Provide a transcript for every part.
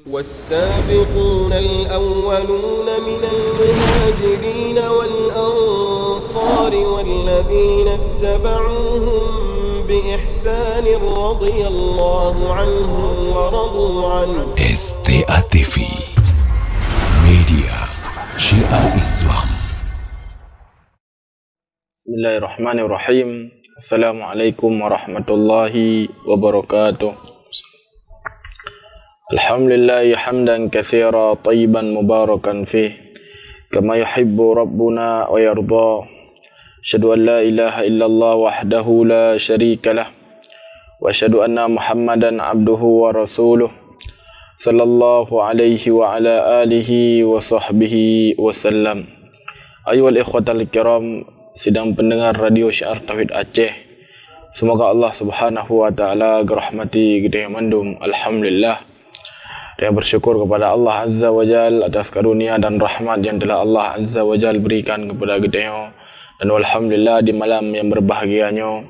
والسابقون الأولون من المهاجرين والأنصار والذين اتبعوهم بإحسان رضي الله عنهم ورضوا عنه. STA TV Media Syiar Islam. Bismillahirrahmanirrahim. Assalamualaikum warahmatullahi wabarakatuh. Alhamdulillah hamdan katsira tayyiban mubarakan fih kama yuhibbu rabbuna wa yarda. Asyhadu an la ilaha illallah wahdahu la syarika lah wa asyhadu anna Muhammadan abduhu wa rasuluh sallallahu alaihi wa ala alihi wa sahbihi wasallam. Ayyuhal ikhwatal kiram, sidang pendengar radio Syiar Tauhid Aceh, semoga Allah Subhanahu wa taala gerahmati gede mandum. Alhamdulillah, yang bersyukur kepada Allah Azza wa Jal atas karunia dan rahmat yang telah Allah Azza wa Jal berikan kepada gedeo. Dan alhamdulillah di malam yang berbahagianya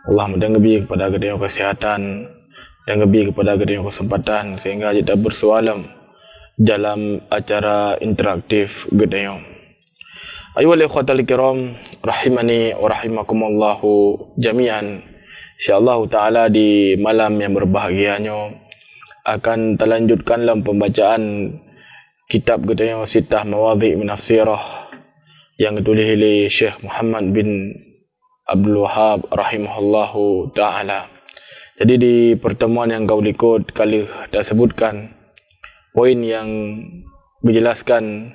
Allah mendengebi kepada gedeo kesehatan, dengebi kepada gedeo kesempatan sehingga kita bersualam dalam acara interaktif gedeo. Ayyuhal ikhwatal kiram, rahimani wa rahimakumullahu jami'an. Insyaallah taala di malam yang berbahagianya akan terlanjutkan dalam pembacaan kitab gedenya Sittah Mawadhi' Minas Sirah yang ditulis oleh Syekh Muhammad bin Abdul Wahhab rahimahullahu ta'ala. Jadi di pertemuan yang kau ikut kali dah sebutkan poin yang menjelaskan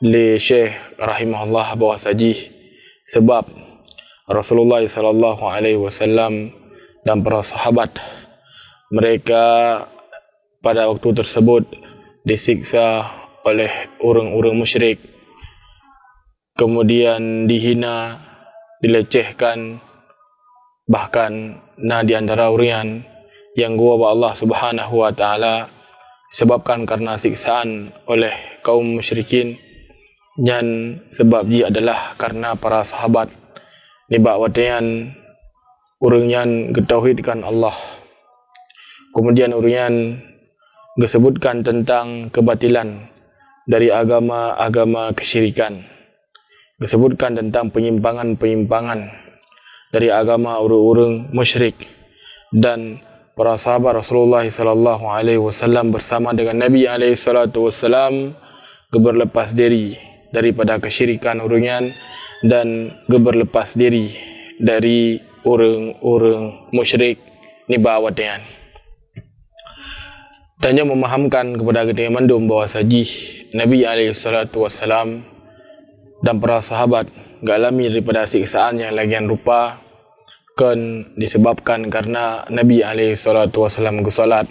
oleh Syekh rahimahullah bahawa saji sebab Rasulullah sallallahu alaihi wasallam dan para sahabat mereka pada waktu tersebut disiksa oleh orang-orang musyrik, kemudian dihina, dilecehkan, bahkan di antara urian yang gua Allah Subhanahu wa taala sebabkan karena siksaan oleh kaum musyrikin, dan sebab dia adalah karena para sahabat nibak wadayan urangyan getauhidkan Allah, kemudian urangyan disebutkan tentang kebatilan dari agama-agama kesyirikan, disebutkan tentang penyimpangan-penyimpangan dari agama orang-orang musyrik, dan para sahabat Rasulullah sallallahu alaihi wasallam bersama dengan Nabi alaihi salatu wasallam berlepas diri daripada kesyirikan orangnya dan berlepas diri dari orang-orang musyrik ni bawadayan. Tanya memahamkan kepada kita mandum bahawa saji Nabi SAW dan para sahabat galami daripada siksaan yang lagian rupa kan disebabkan karena Nabi SAW kesalat,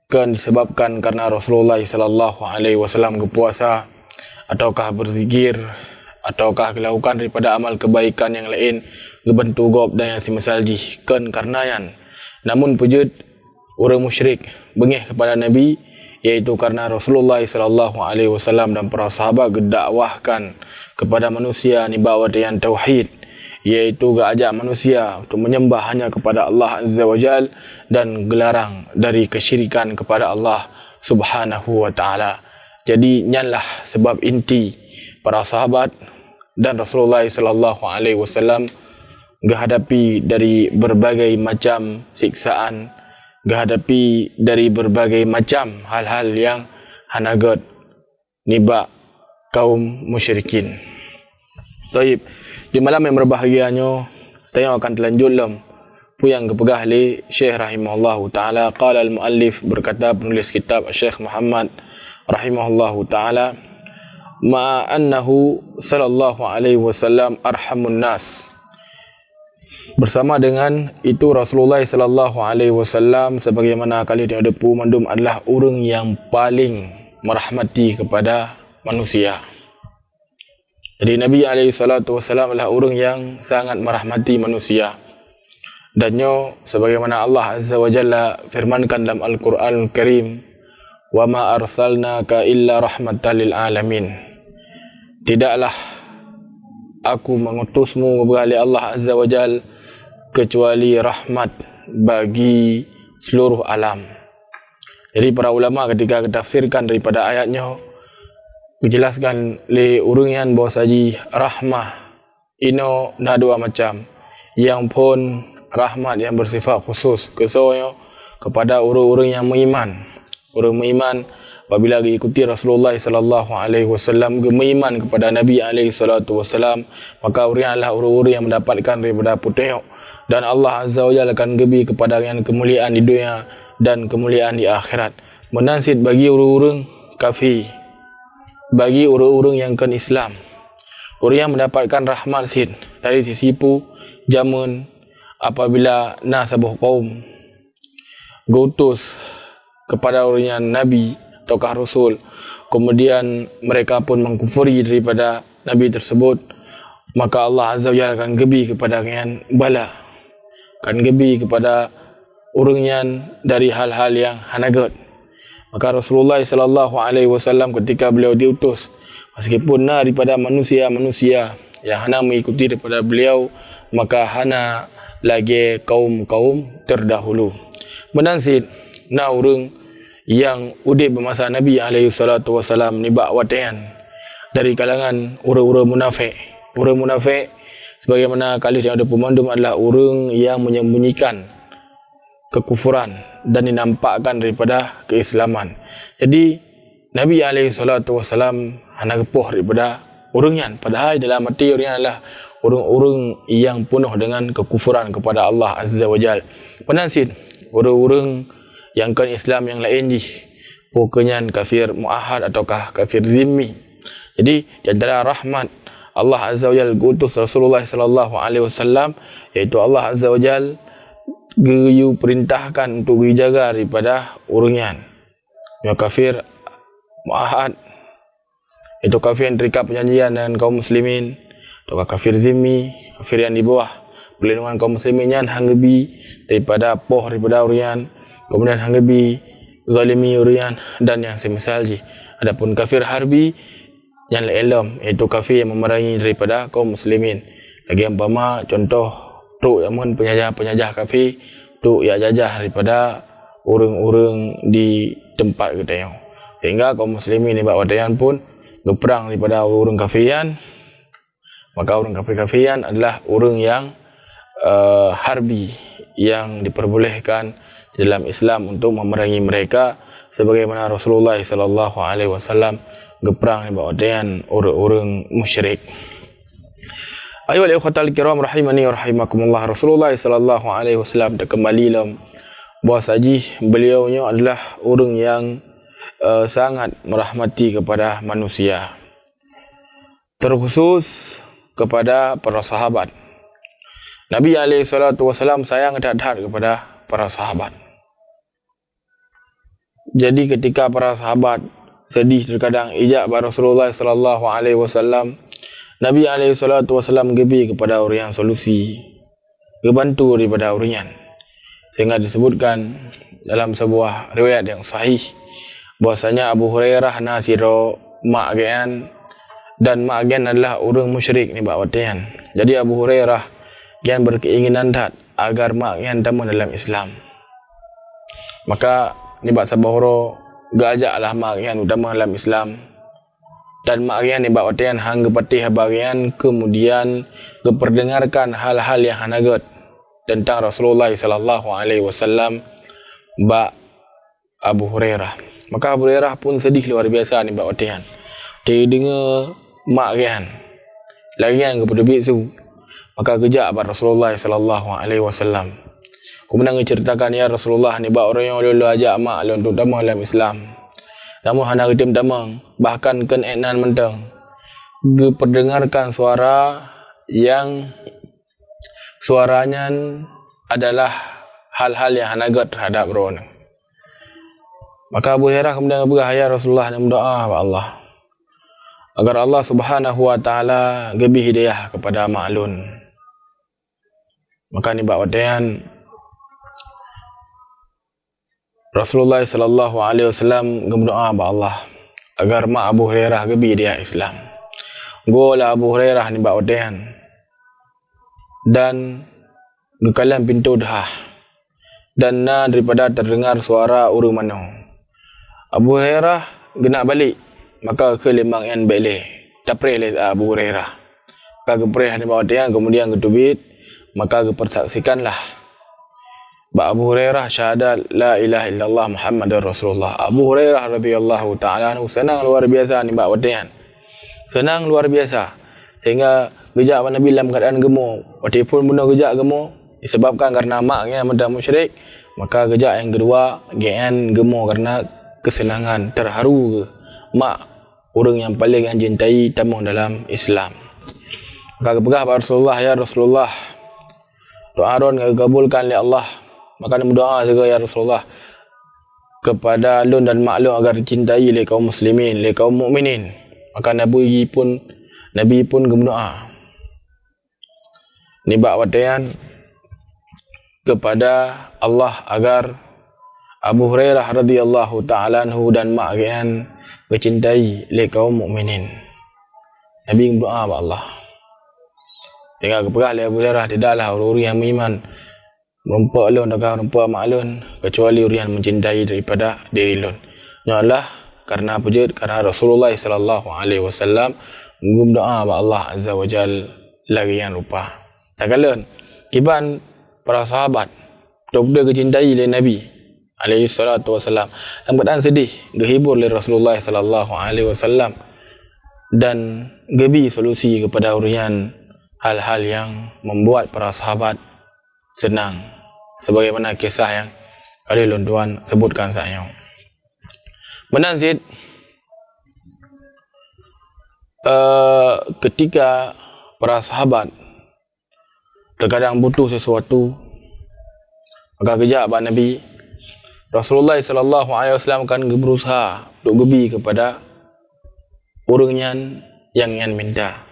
kan disebabkan karena Rasulullah SAW kepuasa, ataukah berzikir, ataukah melakukan daripada amal kebaikan yang lain gebantu gob dan yang semisal jih kan karena yan. Namun pujud orang musyrik bengih kepada Nabi, iaitu karena Rasulullah SAW dan para sahabat gedakwahkan kepada manusia ni bawa dengan tauhid, iaitu ajak manusia untuk menyembah hanya kepada Allah Azza wa Jal dan gelarang dari kesyirikan kepada Allah Subhanahu wa taala. Jadi nyanlah sebab inti para sahabat dan Rasulullah SAW menghadapi dari berbagai macam siksaan, menghadapi dari berbagai macam hal-hal yang hanagat nibak kaum musyrikin. Baik, di malam yang berbahagianya tayang akan terlanjut dalam puyang kepegah li Syekh rahimahullahu taala. Qala al-muallif, berkata penulis kitab Syekh Muhammad rahimahullahu taala, ma annahu sallallahu alaihi wasallam arhamun nas. Bersama dengan itu Rasulullah sallallahu alaihi wasallam sebagaimana kali dia depu mandum adalah orang yang paling merahmati kepada manusia. Jadi Nabi alaihi salatu wasallam adalah orang yang sangat merahmati manusia. Dannya sebagaimana Allah Azza wa Jalla firmankan dalam Al-Qur'an Al-Karim, wa ma arsalnaka illa rahmatan lil alamin. Tidaklah aku mengutusmu oleh Allah Azza wa Jalla kecuali rahmat bagi seluruh alam. Jadi para ulama ketika ketafsirkan daripada ayatnya menjelaskan le urungan bahawa saji rahmah ino na dua macam. Yang pun rahmat yang bersifat khusus kesoyo kepada orang-orang yang beriman. Orang beriman apabila ikuti Rasulullah sallallahu alaihi wasallam, beriman kepada Nabi alaihi salatu wasallam, maka urianlah orang-orang yang mendapatkan daripada putih, dan Allah azza wa jalla akan gebi kepada yang kemuliaan di dunia dan kemuliaan di akhirat. Menansid bagi orang-orang kafir, bagi orang-orang yang kan Islam, orang yang mendapatkan rahmat sid dari sisipu jamun apabila nasabuh kaum gutus kepada orang yang Nabi ataukah Rasul, kemudian mereka pun mengkufuri daripada Nabi tersebut, maka Allah azza wa jalla akan gebi kepada yang bala, akan gebi kepada orang yang dari hal-hal yang hanagat. Maka Rasulullah sallallahu alaihi wasallam ketika beliau diutus, meskipun daripada manusia-manusia yang hana mengikuti daripada beliau, maka hana lagi kaum-kaum terdahulu. Menansid orang yang udip bermasa Nabi alaihi salatu wasallam ni bak watian dari kalangan orang-orang munafik. Orang munafik sebagaimana kali yang ada pemandum adalah orang yang menyembunyikan kekufuran dan dinampakkan daripada keislaman. Jadi Nabi alaihi salatu wasallam hana gepoh daripada orangnya, padahal dalam hati orangnya adalah orang-orang yang penuh dengan kekufuran kepada Allah azza wa jalla. Penansid orang-orang yang kan Islam yang lain ji pokoknya kafir muahad ataukah kafir zimmi. Jadi di antara rahmat Allah azza wa jalla utus Rasulullah sallallahu alaihi wasallam, iaitu Allah azza wa jalla geyu perintahkan untuk dijaga daripada urungan yang kafir muahad, itu kafir yang terikat perjanjian dengan kaum muslimin, atau kafir zimmi, kafir yang di bawah perlindungan kaum muslimin yang hanggebi daripada poh daripada urungan, kemudian hanggebi zalimi urungan dan yang semisal ji. Adapun kafir harbi yang lain, iaitu kafir yang memerangi daripada kaum muslimin. Lagi umpama contoh tu yang penjajah kafir tu ya jajah daripada orang-orang di tempat kita, sehingga kaum muslimin di bawah wadayan pun berperang daripada orang kafiran. Maka orang kafir-kafiran adalah orang yang harbi yang diperbolehkan dalam Islam untuk memerangi mereka, sebagaimana Rasulullah sallallahu alaihi wasallam berperang di bawah wadayan orang-orang musyrik. Ayuhal ikhwatal kiram rahimani wa rahimakumullah. Rasulullah sallallahu alaihi wasallam dah kembali dalam bahawa saji beliaunya adalah orang yang sangat merahmati kepada manusia, terkhusus kepada para sahabat. Nabi alaihi salatu wasallam sayang terhadap kepada para sahabat. Jadi ketika para sahabat sedih terkadang ijak pada Rasulullah sallallahu alaihi wasallam, Nabi alaihi salatu wasallam gebi kepada orang yang solusi, gebantu daripada orang, sehingga disebutkan dalam sebuah riwayat yang sahih bahwasanya Abu Hurairah nasiro ma'gian, dan ma'gian adalah orang musyrik ni bawatian. Jadi Abu Hurairah yang berkeinginan agar ma'gian tamu dalam Islam, maka ni bak sabahoro gajaklah ma'gian utama dalam Islam. Dan ma'gian ni bawatian hang gepatih bagian, kemudian geperdengarkan hal-hal yang hanagat tentang Rasulullah sallallahu alaihi wasallam ba Abu Hurairah. Maka Abu Hurairah pun sedih luar biasa ni bawatian. Dia dengar ma'gian lagi yang kepada bisu, maka kejak pada Rasulullah sallallahu alaihi wasallam. Kemudian menceritakan, ya Rasulullah ni ba orang yang lalu ajak mak lalu untuk damai dalam Islam. Namun hana ketim damang, bahkan ken enan mentang geperdengarkan suara yang suaranya adalah hal-hal yang hanagat terhadap roh. Maka Abu Hurairah kemudian berkata, ya Rasulullah, dan berdoa kepada Allah agar Allah Subhanahu wa taala gebi hidayah kepada ma'lun. Maka ni bawatian Rasulullah sallallahu alaihi wasallam berdoa kepada Allah agar mak Abu Hurairah gebi dia Islam. Gola Abu Hurairah ni bawatian dan gekalan pintu dah, dan daripada terdengar suara urung mano. Abu Hurairah genak balik, maka ke lembang yang balik dapre le Abu Hurairah, maka gepreh ni bawa dia, kemudian ketubit, maka kepersaksikanlah Abu Hurairah syahadat la ilaha illallah Muhammadur Rasulullah. Abu Hurairah radhiyallahu ta'ala anhu senang luar biasa ni bawa dia, senang luar biasa, sehingga gejak Nabi dalam keadaan gemuk. Waktu pun benda gejak gemuk disebabkan karena maknya mendak musyrik, maka gejak yang kedua gian gemuk karena kesenangan, terharu ke mak orang yang paling cintai tamu dalam Islam. Maka pegah pada Rasulullah, ya Rasulullah, doa ron dikabulkan oleh Allah, maka berdoa juga ya Rasulullah kepada lun dan maklum agar dicintai oleh kaum muslimin, oleh kaum mukminin. Maka Nabi pun berdoa nibak watayan kepada Allah agar Abu Hurairah radhiyallahu ta'ala anhu dan mak'an bercintai oleh kaum mukminin. Nabi berdoa kepada Allah. Dengan kepegah oleh Abu Hurairah, tidaklah orang-orang yang beriman merumpak lun atau merumpak maklun kecuali orang yang mencintai daripada diri lun. Nyalah karena apa je? Karena Rasulullah sallallahu alaihi wasallam berdoa kepada Allah azza wajal lagi yang lupa. Tak kala kiban para sahabat betul-betul kecintai oleh Nabi alaihi salatu wasallam, dalam keadaan sedih gehibur oleh Rasulullah sallallahu alaihi wasallam dan gebi solusi kepada urian hal-hal yang membuat para sahabat senang, sebagaimana kisah yang kali tuan sebutkan saya. Menanzid ketika para sahabat terkadang butuh sesuatu, maka kejap Nabi Rasulullah sallallahu alaihi wasallam kan berusaha untuk gebi kepada orang yang minta.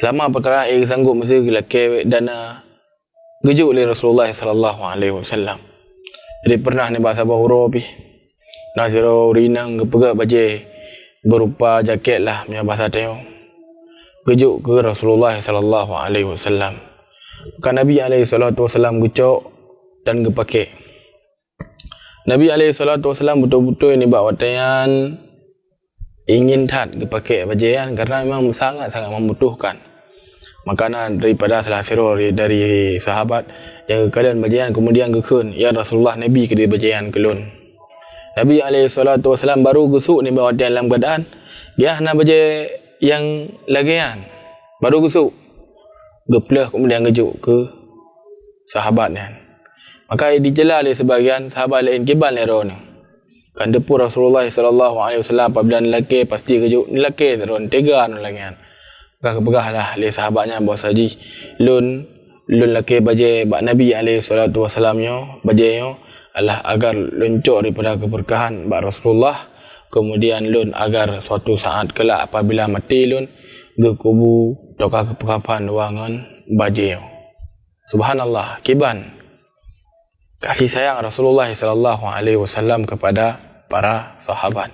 Selama perkara yang sanggup mesti lelaki dana gejuk oleh Rasulullah sallallahu alaihi wasallam. Jadi pernah ni bahasa bahuro pi nasiro rinang kepegak baje berupa jaket lah punya bahasa teo. Gejuk ke Rasulullah sallallahu alaihi wasallam. Maka Nabi alaihi salatu wasallam gecok dan gepakai. Nabi alaihi salatu wasallam betul-betul ni buat watayan ingin tat gepakai bajian karena memang sangat-sangat membutuhkan makanan daripada salah seorang dari sahabat yang keadaan bajian kemudian gekun, ya Rasulullah, Nabi ke dia bajian kelun. Nabi alaihi salatu wasallam baru gesuk ni buat watayan dalam keadaan dia nak baje yang lagian, baru gesuk geplah kemudian gejuk ke sahabatnya. Maka dijela oleh sebagian sahabat lain kibal lero ni. Kan depur Rasulullah sallallahu alaihi wasallam apabila lelaki pasti kejuk ni lelaki teron tega nu lagian. Maka kepegahlah oleh sahabatnya bahawa saji lun lelaki baje bak Nabi alaihi salatu wasallam nyo baje nyo adalah agar luncur daripada keberkahan bak Rasulullah, kemudian lun agar suatu saat kelak apabila mati lun ge kubu dokah kepekapan wangan baje nyo. Subhanallah, kiban kasih sayang Rasulullah sallallahu alaihi wasallam kepada para sahabat.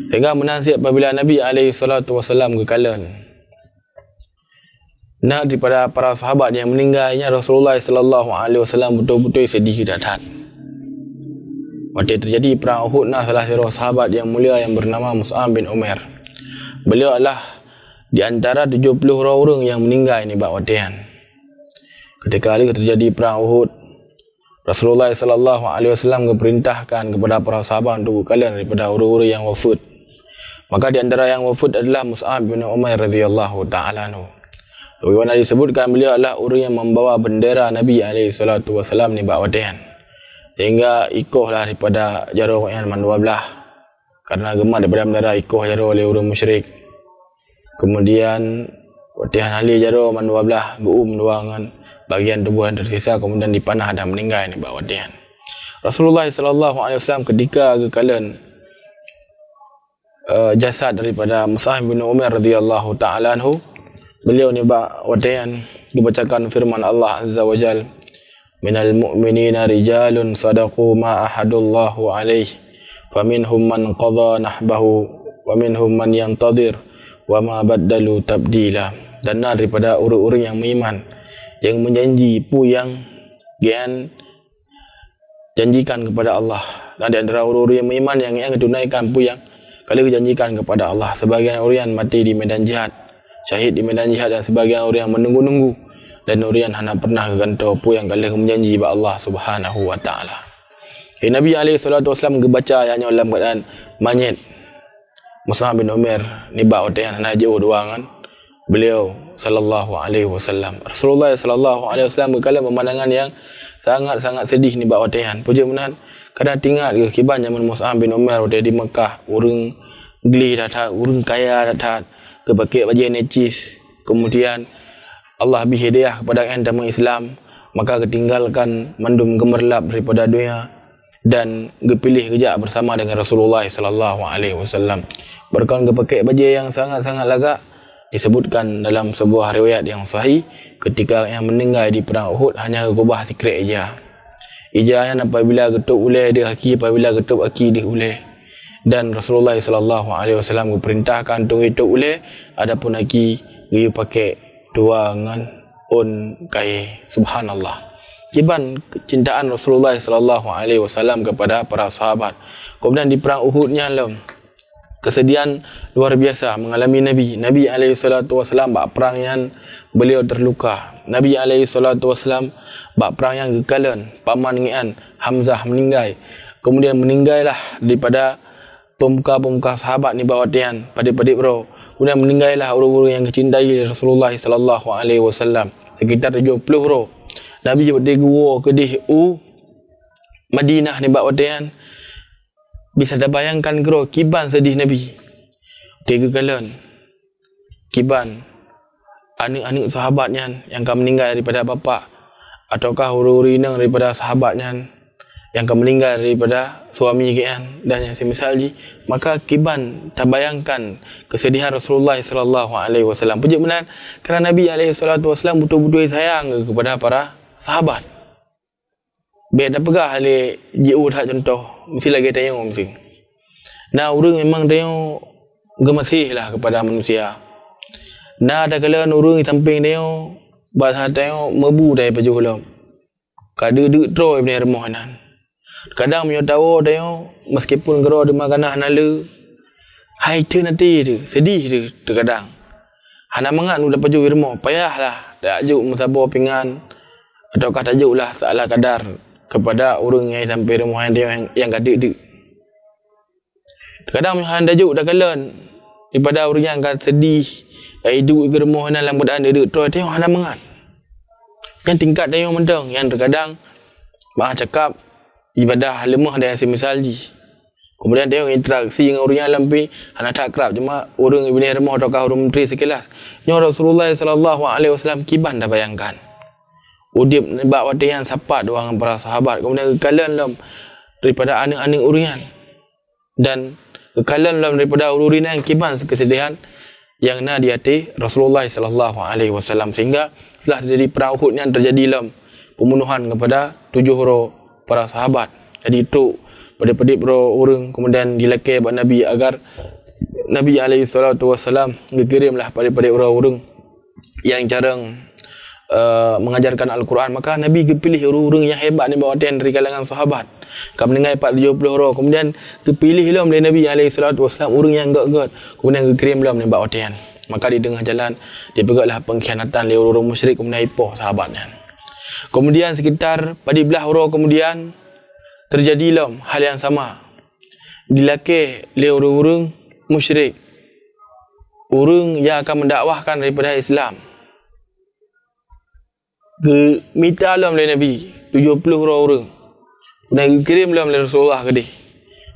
Sehingga menasib apabila Nabi alaihi salatu wasallam kekalan nak daripada para sahabat yang meninggalnya Rasulullah sallallahu alaihi wasallam betul-betul sedih dan waktu terjadi perang Uhud, nah salah seorang sahabat yang mulia yang bernama Mus'ab bin Umair. Beliau adalah di antara 70 orang yang meninggal ini bak wadian. Ketika kali terjadi perang Uhud, Rasulullah sallallahu alaihi wasallam memerintahkan kepada para sahabat untuk kalian daripada orang-orang yang wafat. Maka di antara yang wafat adalah Mus'ab bin Umair radhiyallahu ta'ala anhu. Bagaimana disebutkan beliau adalah orang yang membawa bendera Nabi alaihi salatu wasallam ni bak wadian. Sehingga ikohlah daripada jarum yang mandua belah karena gemar daripada bendera ikoh jarum oleh orang musyrik. Kemudian wadian ahli jarum mandua belah duangan bagian tubuh yang tersisa kemudian dipanah dan meninggal ni bak wadian. Rasulullah sallallahu alaihi wasallam ketika kekalan jasad daripada Mus'ab bin Umair radhiyallahu ta'ala anhu, beliau ni bak wadian dibacakan firman Allah azza wajal, minal mu'minina rijalun sadaqu ma ahadullahu alaihi faminhum man qadha nahbahu wa minhum man yantadir wa ma baddalu tabdila. Dan daripada orang-orang yang beriman yang menjanji pu yang gian janjikan kepada Allah Dan di antara orang-orang yang beriman yang tunaikan apa yang kalian janjikan kepada Allah. Sebagian orang mati di medan jihad, syahid di medan jihad, dan sebagian orang yang menunggu-nunggu dan orang yang hendak pernah gantung apa yang kalian menjanji kepada Allah Subhanahu wa taala. Nabi SAW membaca ayatnya dalam keadaan manyet. Mus'ab bin Umair ni ba otan nak jauh doangan beliau sallallahu alaihi wasallam. Rasulullah sallallahu alaihi wasallam berkala pemandangan yang sangat-sangat sedih ni ba otan. Puji menan kadang tinggal ke kiban zaman Mus'ab bin Umair di Mekah, urang geli datang, urang kaya datang ke pakai baju necis. Kemudian Allah beri hidayah kepada agama Islam, maka ketinggalkan mandum gemerlap daripada dunia dan kepilih kejap bersama dengan Rasulullah sallallahu alaihi wasallam. Berkawan kepakai baju yang sangat-sangat lagak. Disebutkan dalam sebuah riwayat yang sahih, ketika yang meninggal di perang Uhud hanya kubah sikret ija. Ija yang apabila ketuk ulai dia kaki, apabila ketuk kaki dia ulai. Dan Rasulullah sallallahu alaihi wasallam perintahkan untuk ketuk ulai, adapun kaki dia pakai dua ngan on kai. Subhanallah. Kiban kecintaan Rasulullah sallallahu alaihi wasallam kepada para sahabat. Kemudian di perang Uhudnya kesedihan luar biasa mengalami Nabi alaihi salatu wasallam bak perang yang beliau terluka. Nabi alaihi salatu wasallam bak perang yang kekalan, paman ngian Hamzah meninggal. Kemudian meninggallah daripada pemuka-pemuka sahabat ni bawatian padik-padik bro. Kemudian meninggallah orang-orang yang kecintai Rasulullah sallallahu alaihi wasallam sekitar 70 bro. Nabi pergi gua ke di Madinah ni bak wadian. Bisa dah bayangkan kero kiban sedih Nabi. Tiga kalian kiban anak-anak sahabatnya yang akan meninggal daripada bapa, ataukah huru-huru daripada sahabatnya yang akan meninggal daripada suami kian dan yang semisal ji, maka kiban tak bayangkan kesedihan Rasulullah sallallahu alaihi wasallam. Puji benar kerana Nabi alaihi salatu wasallam betul-betul sayang kepada para sahabat. Biar dah pegah oleh jiu tak contoh, mesti lagi tayang mesti. Nah, orang memang tayang gemasih lah kepada manusia. Nah, ada kala orang samping tayang bahasa tayang mebu dari baju hulam. Kada duk troy punya remah nan. Kadang punya tahu tayang meskipun gero di makanan nala, hai tu nanti tu, sedih tu terkadang. Hana mangat nu dapat baju remah, payahlah dak juk musabah pingan ataukah tajuklah salah kadar kepada orang yang sampai rumah yang gadik tu. Kadang yang tajuk dah kalan daripada orang yang akan sedih hidup ke rumah dalam keadaan dia terus tengok hana mangat. Yang tingkat dia yang mendang, yang terkadang bah cakap ibadah lemah dan semisal ji. Kemudian dia interaksi dengan orang yang lampi hana tak kerap, cuma orang ibni rumah ataukah orang menteri sekelas. Nya Rasulullah sallallahu alaihi wasallam kiban dah bayangkan. Udip bak wadian sapat orang para sahabat, kemudian kekalian dalam daripada anak-anak urian dan kekalian dalam daripada urian yang kiban kesedihan yang na di hati Rasulullah sallallahu alaihi wasallam, sehingga setelah terjadi perang Uhud yang terjadi dalam pembunuhan kepada 7 orang para sahabat. Jadi itu pada-pada orang kemudian dilakai buat Nabi agar Nabi alaihi salatu wasallam ngekirimlah pada-pada orang-orang yang jarang mengajarkan Al-Quran, maka Nabi kepilih orang-orang yang hebat ni bawatian dari kalangan sahabat. Kamu dengar 70 orang, kemudian kepilih lah oleh Nabi SAW orang yang enggak-enggak, kemudian kekirim lah oleh bawatian. Maka di tengah jalan dia pegaklah pengkhianatan oleh orang-orang musyrik, kemudian ipoh sahabatnya. Kemudian sekitar 14 orang kemudian terjadilah hal yang sama, dilakai oleh orang-orang musyrik, orang yang akan mendakwahkan daripada Islam. Ke minta lah oleh Nabi 70 orang dan kirim lah oleh Rasulullah ke dia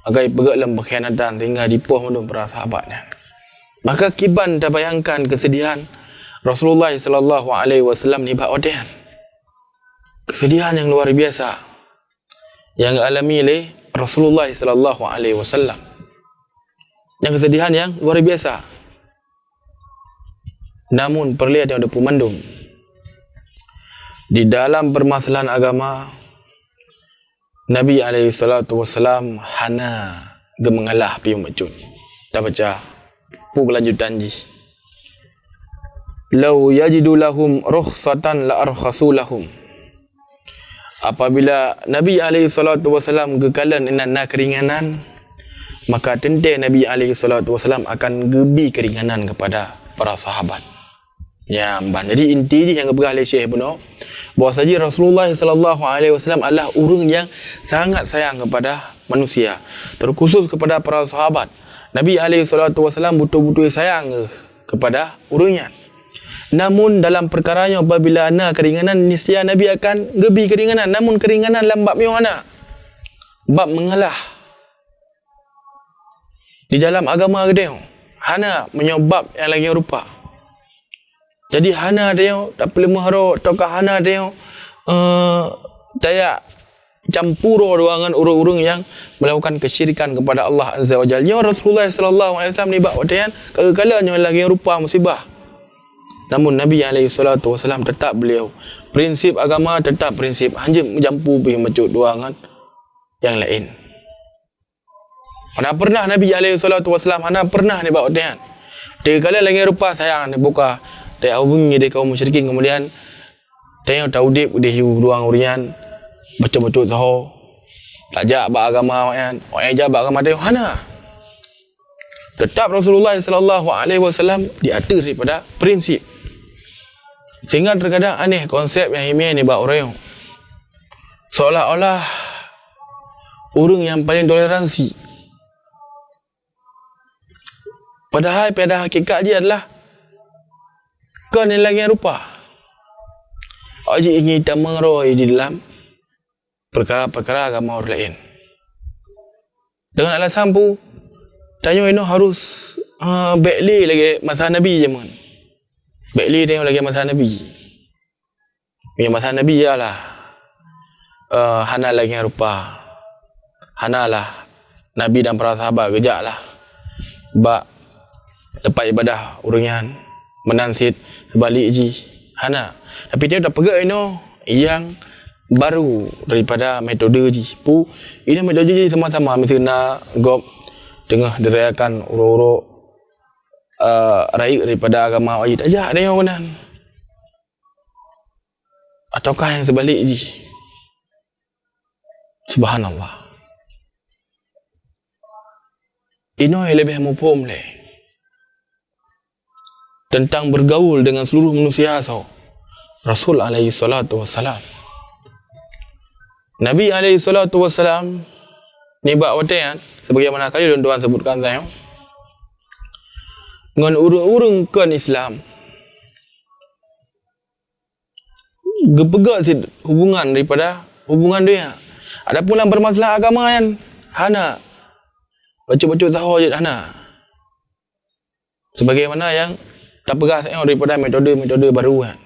agar pegat lah pengkhianatan sehingga dipoh menurut para sahabatnya. Maka kiban dah bayangkan kesedihan Rasulullah sallallahu alaihi wasallam ni bak wadian. Kesedihan yang luar biasa yang alami oleh Rasulullah sallallahu alaihi wasallam. Yang kesedihan yang luar biasa. Namun perlihat yang ada pemandung di dalam permasalahan agama, Nabi SAW hana gemengalah pium macun. Dah baca buku lanjutan ji. Lau yajidu lahum rukhsatan la arkhasu lahum. apabila Nabi SAW gekalan enana keringanan, maka tentu Nabi SAW akan gebi keringanan kepada para sahabat. Ya, jadi inti yang keberah oleh Syekh Ibnu bahawa saja Rasulullah SAW adalah orang yang sangat sayang kepada manusia, terkhusus kepada para sahabat. Nabi SAW betul-betul sayang kepada orangnya. Namun dalam perkaranya apabila ana keringanan, niscaya Nabi akan gebi keringanan. Namun keringanan dalam bab mana? Bab mengalah. Di dalam agama dia hana menyebab yang lagi rupa. Jadi hana dia tak perlu mahro ataukah hana dia daya campur dengan orang-orang yang melakukan kesyirikan kepada Allah Azza wa Jalla. Rasulullah SAW ni bab wadian kegagalannya lagi rupa musibah. Namun Nabi SAW tetap beliau prinsip agama tetap prinsip, hanya mencampur pergi macut dengan yang lain. Mana pernah Nabi SAW mana pernah ni bab wadian. Dia kala lagi rupa sayang ni buka dia hubungi dia kaum musyrikin, kemudian dia tahu dip dia ruang urian betul-betul tahu tajak bab agama kan, orang ajak bab agama dia hana. Tetap Rasulullah SAW di atas daripada prinsip. Sehingga terkadang aneh konsep yang imeh ni bab orang. Seolah-olah orang yang paling toleransi. Padahal pada hakikat dia adalah kau ni lagi rupa. Aji ingin kita mengeroi di dalam perkara-perkara agama orang lain. Dengan alasan pun tanya ini harus bekli lagi masa Nabi je man. Bekli dia lagi masa Nabi. Yang masa Nabi ialah hana lagi rupa. Hana lah Nabi dan para sahabat kejak lah. Bak lepas ibadah uringan menansit sebalik ji hana. Tapi dia dah pegang yang baru daripada metode ji. Ini metode ji sama-sama misalnya gop tengah dirayakan urut-urut raik daripada agama wajib ajak dia yang benar. Ataukah yang sebalik ji. Subhanallah. Ini yang lebih mufhum leh. Tentang bergaul dengan seluruh manusia Rasul alaihi salatu wassalam. Nabi alaihi salatu wassalam ni bab watian sebagaimana kali tuan-tuan sebutkan saya dengan urung-urung kan Islam gepegat hubungan daripada hubungan dia. Adapun dalam bermasalah agama kan hana baca-baca tahu je hana. Sebagaimana yang tak pegang tengok daripada metode-metode baru kan.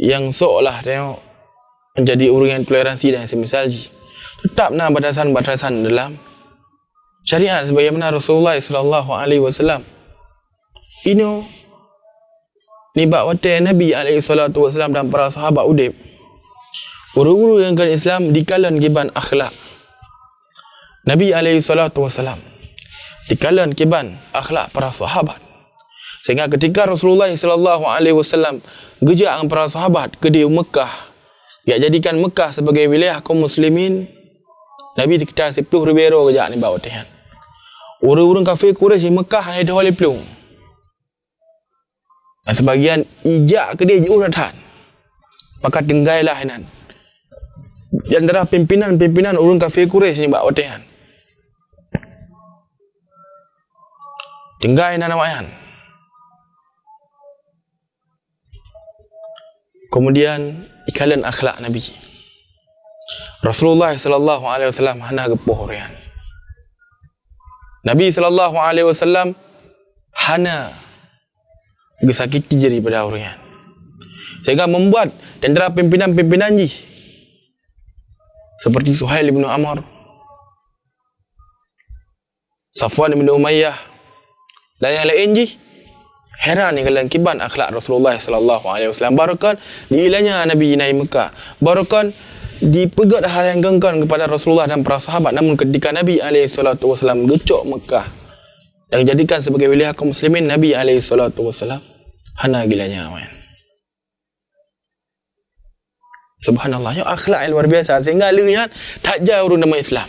Yang seolah tengok menjadi orang yang toleransi dan semisal ji. Tetap nak batasan-batasan dalam syariat sebagaimana Rasulullah SAW. Ini ni bab wate Nabi SAW dan para sahabat udip. Orang-orang yang kan Islam dikalan kiban akhlak. Nabi SAW dikalan kiban akhlak para sahabat. Sehingga ketika Rasulullah SAW gejak dengan para sahabat ke di Mekah, dia jadikan Mekah sebagai wilayah kaum muslimin, Nabi sekitar 10 ribu gejak ni bawa Tuhan. Orang-orang kafir Quraisy di Mekah hanya dah oleh pelung. Dan sebagian ijak ke dia jauh datang. Maka tenggailah nan. Di antara pimpinan orang kafir Quraisy ni bawa Tuhan. Tenggai nan awak. Kemudian ikalan akhlak Nabi. Rasulullah SAW hana gepoh orang. Nabi SAW hana gesakiti jari pada orang. Sehingga membuat tentera pimpinan-pimpinan ji seperti Suhail bin Amr, Safwan bin Umayyah dan yang lain ji heran ni kalau kiban akhlak Rasulullah SAW. Barukan diilahnya Nabi naik Mekah. Barukan dipegat hal yang gengkan kepada Rasulullah dan para sahabat. Namun ketika Nabi SAW gecok Mekah yang dijadikan sebagai wilayah kaum muslimin, Nabi SAW hana gilanya. Subhanallah, yang akhlak yang luar biasa sehingga lihat tak jauh urun nama Islam.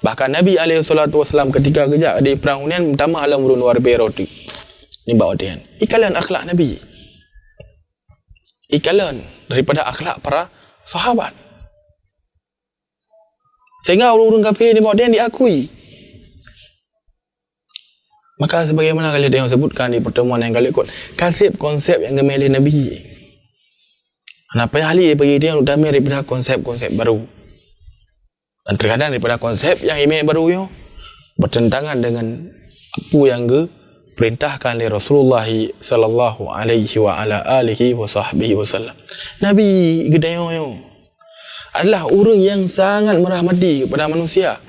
Bahkan Nabi SAW ketika kejap di perang Hunain pertama alam urun luar biasa roti. Ni bawa dia. Ikalan akhlak Nabi. Ikalan daripada akhlak para sahabat. Sehingga urun kafir ni bawa dia diakui. Maka sebagaimana kali dia sebutkan di pertemuan yang kali ikut, kasih konsep yang gemeli Nabi. Kenapa ahli bagi dia utama daripada konsep-konsep baru. Dan terkadang daripada konsep yang imej baru yo bertentangan dengan apa yang diperintahkan oleh Rasulullah sallallahu alaihi wa ala alihi wa sahbihi wasallam. Nabi gedayo yo adalah orang yang sangat merahmati kepada manusia.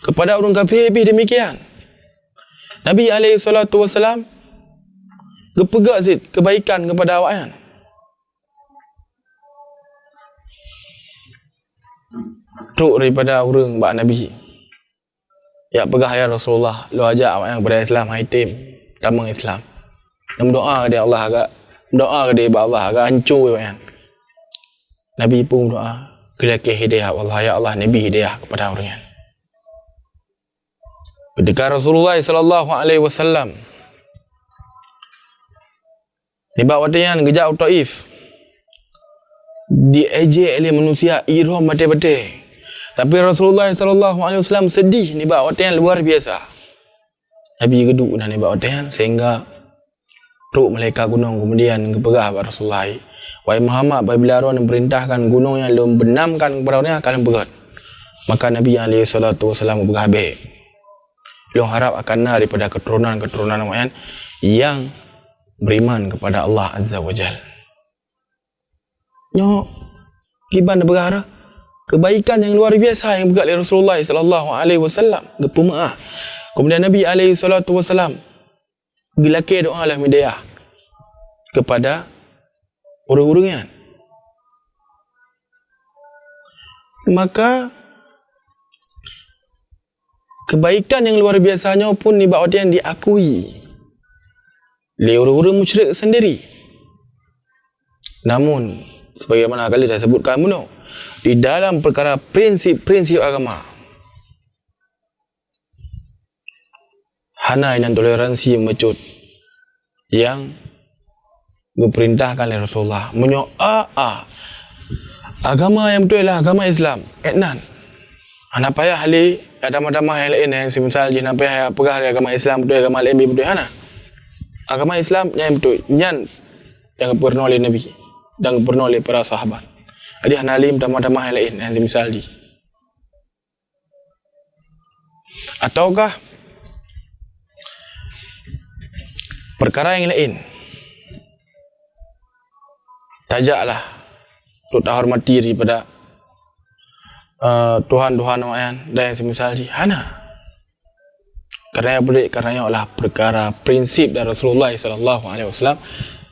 Kepada orang kafir demikian. Nabi alaihi salatu wasallam gepegak zit kebaikan kepada awaknya. Truk daripada orang bak Nabi. Ya pegah ya Rasulullah, lu ajak awak yang kepada Islam haitim, pertama Islam. Dan berdoa ke dia Allah agak berdoa ke dia Allah agak hancur kan. Nabi pun berdoa, kelaki hidayah Allah ya Allah, Nabi hidayah kepada orang yang. Ketika Rasulullah sallallahu alaihi wasallam ni bawa wadian gejak Taif. Diejek oleh manusia ihram betul-betul. Tapi Rasulullah SAW sedih ni bawa wadian luar biasa. Nabi geduk dan ni bawa wadian sehingga truk mereka gunung kemudian kepegah pada Rasulullah. Wahai Muhammad, apabila orang memerintahkan gunung yang belum benamkan kepada orang akan berat. Maka Nabi SAW berhabis. Lu harap akan daripada keturunan-keturunan orang yang beriman kepada Allah Azza wa Jalla. Nyo kiban berharap kebaikan yang luar biasa yang berkat oleh Rasulullah sallallahu alaihi wasallam gepemaah. Kemudian Nabi alaihi salatu wasallam gilake doa lah hidayah kepada orang-orang. Maka kebaikan yang luar biasanya pun ni bawa dia diakui oleh orang-orang musyrik sendiri. Namun sebagaimana kali dah sebutkan dulu, di dalam perkara prinsip-prinsip agama, hanai dan toleransi mecut yang diperintahkan oleh Rasulullah. Agama yang betul ialah agama Islam. Etnan. Anak payah ahli agama-agama yang lain yang semisal je nak payah pegah agama Islam betul, agama lain betul hana. Agama Islam yang betul, yang pernah oleh Nabi dan pernah oleh para sahabat. Jadi hanalim tamah-tamah yang lain yang misal di. Ataukah perkara yang lain. Tajaklah untuk hormati daripada Tuhan-Tuhan yang dan yang semisal di. Hana. Kerana boleh, kerana adalah perkara prinsip dari Rasulullah SAW.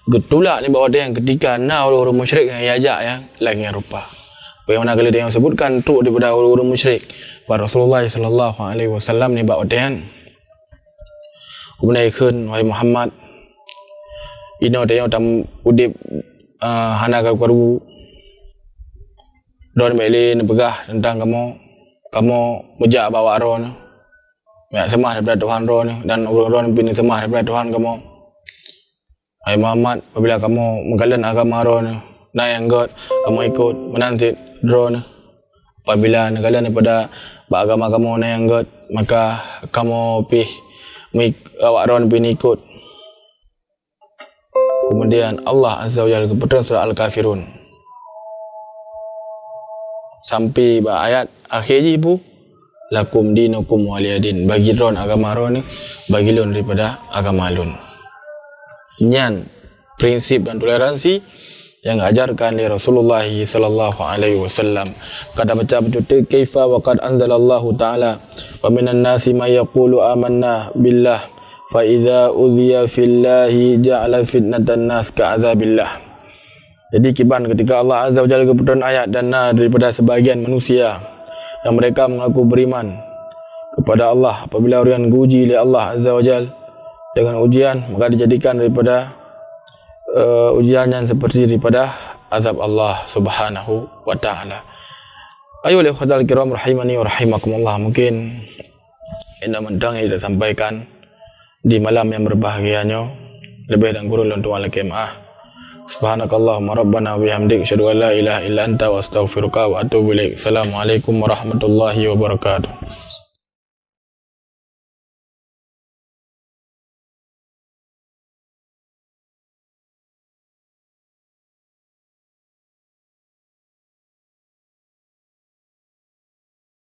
Getulak ni bahawa dia yang ketika orang musyrik yang ajak yang lain yang rupa. Bagaimana kalau dia yang sebutkan tu daripada orang musyrik. Bahawa Rasulullah SAW ni bahawa dia yang kemudian ikut wahai Muhammad. Ini dia yang tam udip hana karu don melin begah tentang kamu mujak bawa ron. Ya semah daripada Tuhan ron dan orang-orang pin semah daripada Tuhan kamu. Hai Muhammad, apabila kamu menggalan agama drone, na yang God, kamu ikut menanti drone. Apabila negalan daripada agama kamu na yang God, maka kamu awak drone pin ikut. Kemudian Allah Azza wa Jalla keputusan surah Al-Kafirun. Sampai ayat akhir je ibu, lakum dinukum waliyadin. Bagi drone agama drone, bagi lun daripada agama lun. Nyan prinsip dan toleransi yang diajarkan oleh Rasulullah sallallahu alaihi wasallam. Kata baca betul kaifa wa qad anzalallahu ta'ala wa minan nasi may yaqulu amanna billah fa idza udhiya fillahi ja'ala fitnatan nas ka'adzabillah. Jadi kiban ketika Allah Azza wa Jalla keputusan ayat dan daripada sebahagian manusia yang mereka mengaku beriman kepada Allah apabila orang diuji oleh Allah Azza wa Jalla dengan ujian maka dijadikan daripada ujian yang seperti daripada azab Allah Subhanahu wa taala. Ayo ikhwatal kiram rahimani wa rahimakumullah, mungkin undang-undang yang disampaikan di malam yang berbahagianya lebih dan kurang untuk al-qiyamah. Subhanakallahumma rabbana wa bihamdik asyhadu an la ilaha illa anta wa astaghfiruka wa atubu ilaik. Assalamualaikum warahmatullahi wabarakatuh.